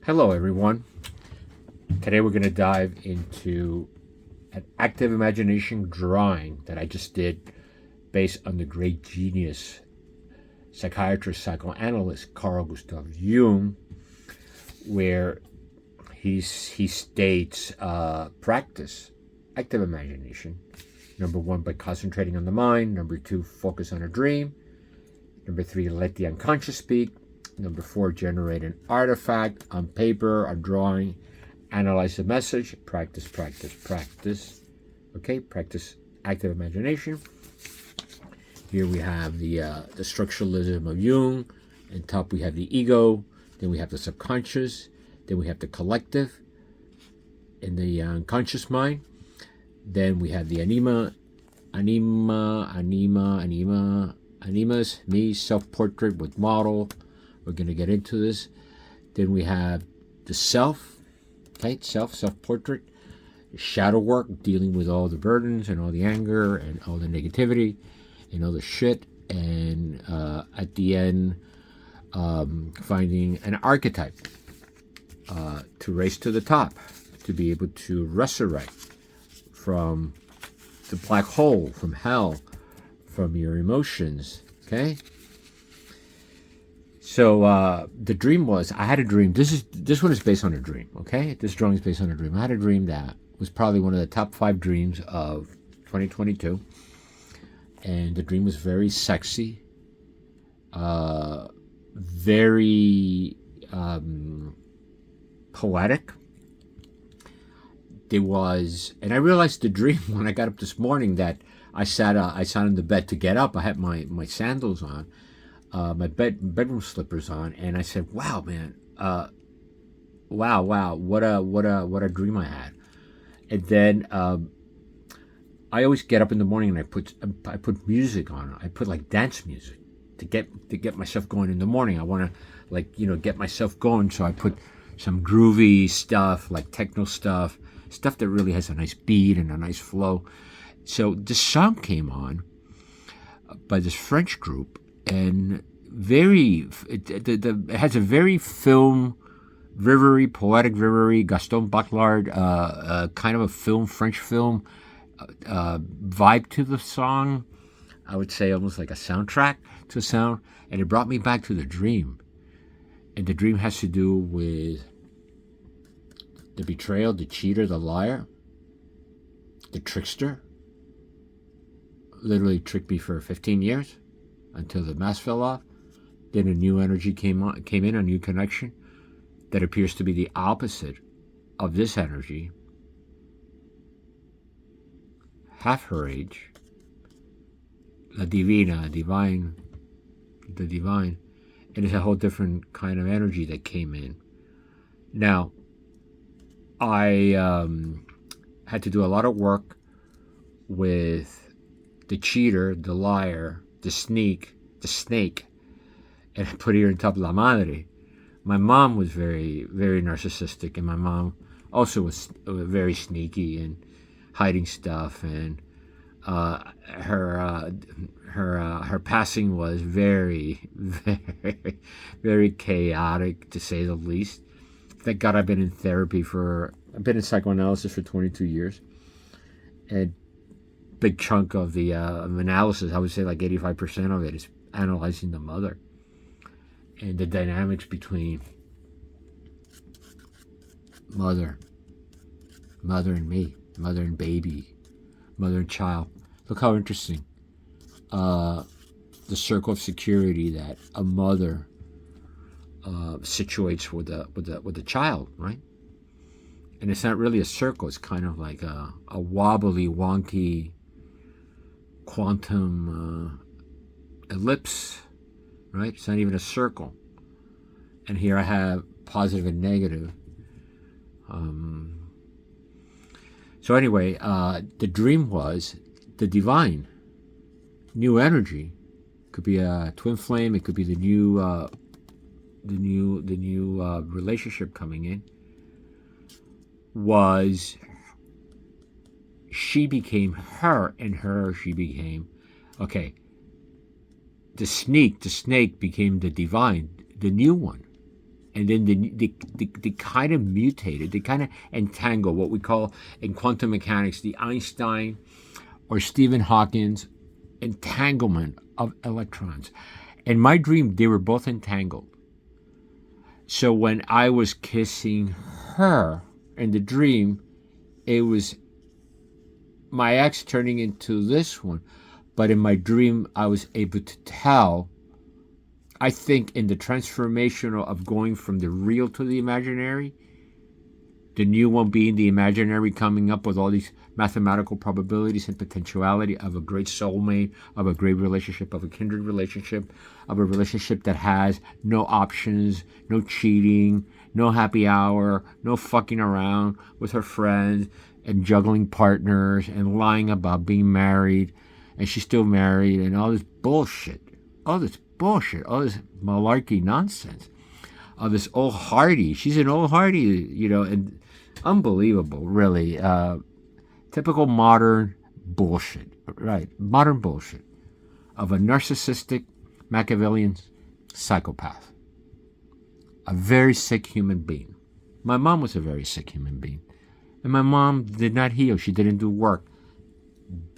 Hello, everyone. Today we're going to dive into an active imagination drawing that I just did based on the great genius psychiatrist, psychoanalyst Carl Gustav Jung, where he states practice active imagination. Number one, by concentrating on the mind. Number two, focus on a dream. Number three, let the unconscious speak. Number four, generate an artifact on paper, a drawing, analyze the message, practice, practice, practice. Okay, practice active imagination. Here we have the structuralism of Jung. On top we have the ego. Then we have the subconscious. Then we have the collective in the unconscious mind. Then we have the animas, me, self-portrait with model. We're going to get into this. Then we have the self, okay, self-portrait, shadow work, dealing with all the burdens and all the anger and all the negativity and all the shit. And at the end, finding an archetype to race to the top, to be able to resurrect from the black hole, from hell, from your emotions, okay? So the dream was, I had a dream. This one is based on a dream, okay? This drawing is based on a dream. I had a dream that was probably one of the top 5 dreams of 2022. And the dream was very sexy, very poetic. There was, and I realized the dream when I got up this morning that I sat in the bed to get up. I had my sandals on, my bedroom slippers on, and I said, "Wow, man, wow, what a dream I had." And then I always get up in the morning and I put music on. I put like dance music to get myself going in the morning. I want to get myself going, so I put some groovy stuff like techno stuff that really has a nice beat and a nice flow. So this song came on by this French group, and it has a very film reverie, poetic reverie, Gaston Bachelard, kind of a French film vibe to the song. I would say almost like a soundtrack to sound, and it brought me back to the dream. And the dream has to do with the betrayal, the cheater, the liar, the trickster. Literally tricked me for 15 years until the mask fell off. Then a new energy came in, a new connection that appears to be the opposite of this energy. Half her age, la divina, divine, the divine, and it's a whole different kind of energy that came in. Now, I had to do a lot of work with the cheater, the liar, the snake, and I put here on top La Madre. My mom was very, very narcissistic, and my mom also was very sneaky and hiding stuff, and her passing was very, very, very chaotic, to say the least. Thank God I've been in psychoanalysis for 22 years, and big chunk of the analysis, I would say like 85% of it, is analyzing the mother and the dynamics between mother and me, mother and baby, mother and child. Look how interesting. The circle of security that a mother situates with a child, right? And it's not really a circle. It's kind of like a wobbly, wonky quantum ellipse, right? It's not even a circle. And here I have positive and negative. So anyway, the dream was the divine, new energy. Could be a twin flame. It could be the new relationship coming in. Was she became her, and her she became, okay. The snake became the divine, the new one. and then they kind of mutated, they kind of entangle, what we call in quantum mechanics the Einstein or Stephen Hawking's entanglement of electrons. In my dream, they were both entangled. So when I was kissing her in the dream, it was my ex turning into this one. But in my dream, I was able to tell, I think in the transformational of going from the real to the imaginary, the new one being the imaginary, coming up with all these mathematical probabilities and potentiality of a great soulmate, of a great relationship, of a kindred relationship, of a relationship that has no options, no cheating, no happy hour, no fucking around with her friends and juggling partners and lying about being married and she's still married and all this bullshit, all this malarkey nonsense, all this old hardy. She's an old hardy, you know, and unbelievable, really. Typical modern bullshit, right? Modern bullshit of a narcissistic Machiavellian psychopath. A very sick human being. My mom was a very sick human being. And my mom did not heal. She didn't do work.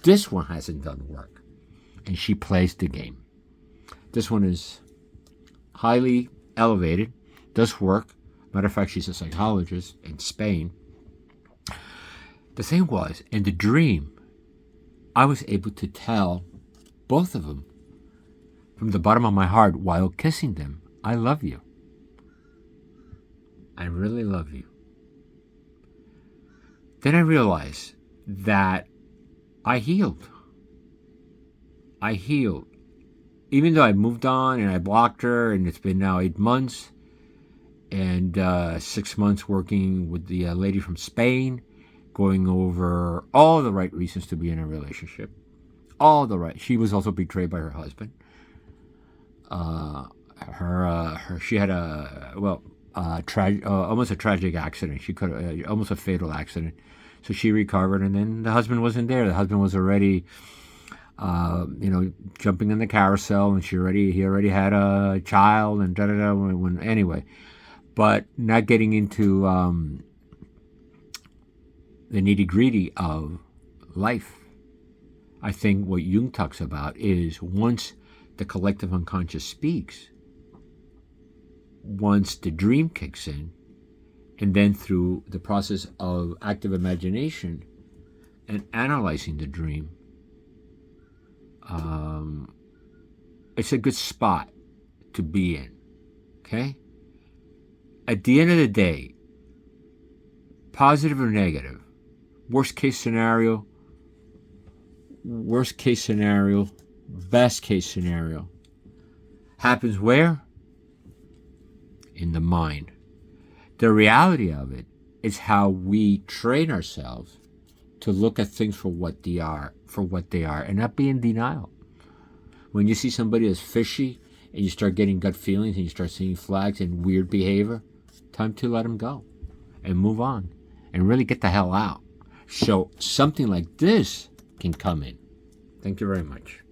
This one hasn't done work. And she plays the game. This one is highly elevated, does work. Matter of fact, she's a psychologist in Spain. The thing was, in the dream, I was able to tell both of them from the bottom of my heart while kissing them, I love you. I really love you. Then I realized that I healed. I healed. Even though I moved on and I blocked her, and it's been now 8 months and 6 months working with the lady from Spain, going over all the right reasons to be in a relationship. All the right. She was also betrayed by her husband. She had almost a tragic accident. She could almost a fatal accident. So she recovered, and then the husband wasn't there. The husband was already, jumping in the carousel, and he already had a child, and anyway. But not getting into the nitty-gritty of life. I think what Jung talks about is once the collective unconscious speaks, once the dream kicks in, and then through the process of active imagination and analyzing the dream, it's a good spot to be in, okay? At the end of the day, positive or negative, worst case scenario, best case scenario, happens where? In the mind. The reality of it is how we train ourselves to look at things for what they are, and not be in denial. When you see somebody that's fishy and you start getting gut feelings and you start seeing flags and weird behavior, time to let them go and move on and really get the hell out. So something like this can come in. Thank you very much.